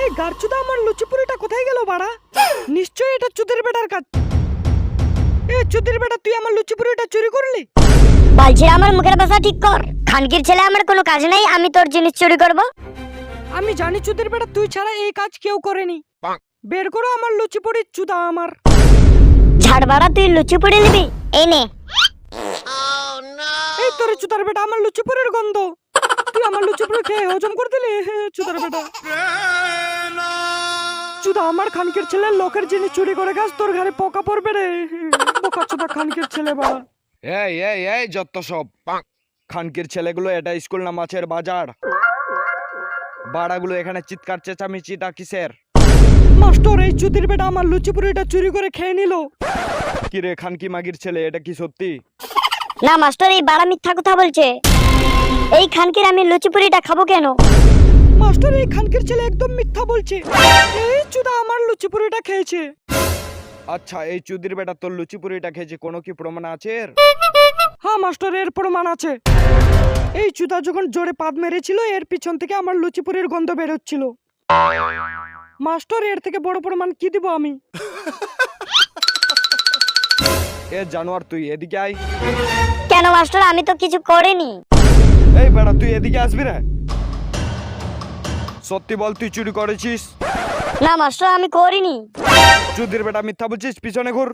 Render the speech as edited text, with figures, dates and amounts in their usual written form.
এই গারচুদা আমার লুচিপুরিটা কোথায় গেল বাড়া? নিশ্চয়ই এটা চুদির বেটার কাজ। এই চুদির বেটা, তুই আমার লুচিপুরিটা চুরি করলি? বলছি আমার মুখের ভাষা ঠিক কর। খানকির ছেলে, আমার কোনো কাজ নাই, আমি তোর জিনিস চুরি করব? আমি জানি চুদির বেটা, তুই ছাড়া এই কাজ কেউ করেনি। বের করো আমার লুচিপুরি, চুদা আমার। ঝাড়বাড়া, তুই লুচি পুড়ে নিবি? এই নে। এই তোরে চুদার বেটা, আমার লুচিপুরির গন্ধ। তুই আমার লুচিপুরি খেয়ে হজম করে দিলি চুদার বেটা। চুদা আমার খানকির ছেলে, লোকের জিনিস চুরি করে খাস, তোর ঘরে পোকা পড়বে রে। বোকা চুদা খানকির ছেলে বাড়া। এই এই এই যত সব খানকির ছেলেগুলো, এটা স্কুল না মাছের বাজার? বাড়াগুলো এখানে চিৎকার চেঁচামেচিটা কিসের? মাস্টার, এই চুদির বেটা আমার লুচিপুরিটা চুরি করে খেয়ে নিল। কি রে খানকি মাগির ছেলে, এটা কি সত্যি? না মাস্টার, এই বাড়া মিথ্যা কথা বলছে। এই খানকির আমি লুচি পুরিটা খাবো কেন? মাস্টার, এই খানকির ছেলে একদম মিথ্যা বলছে। এই চুদা আমার লুচিপুরিটা খেয়েছে। আচ্ছা, এই চুদির বেটা তোর লুচিপুরিটা খেয়েছে, কোনো কি প্রমাণ আছে এর? হ্যাঁ মাস্টার, এর প্রমাণ আছে। এই চুদা যখন জোরে পাদ মেরেছিল, এর পিছন থেকে আমার লুচিপুরির গন্ধ বেরোচ্ছিল। মাস্টার, এর থেকে বড় প্রমাণ কি দিব আমি? এ জানোয়ার, তুই এদিকে আয়। কেন মাস্টার, আমি তো কিছু করিনি। এই বেটা, তুই এদিকে আসবি না? সত্যি বল, তুই চুরি করেছিস? না মাস্টার, আমি করিনি। চুদির বেটা মিথ্যা বলছিস, পিছনে ঘুর।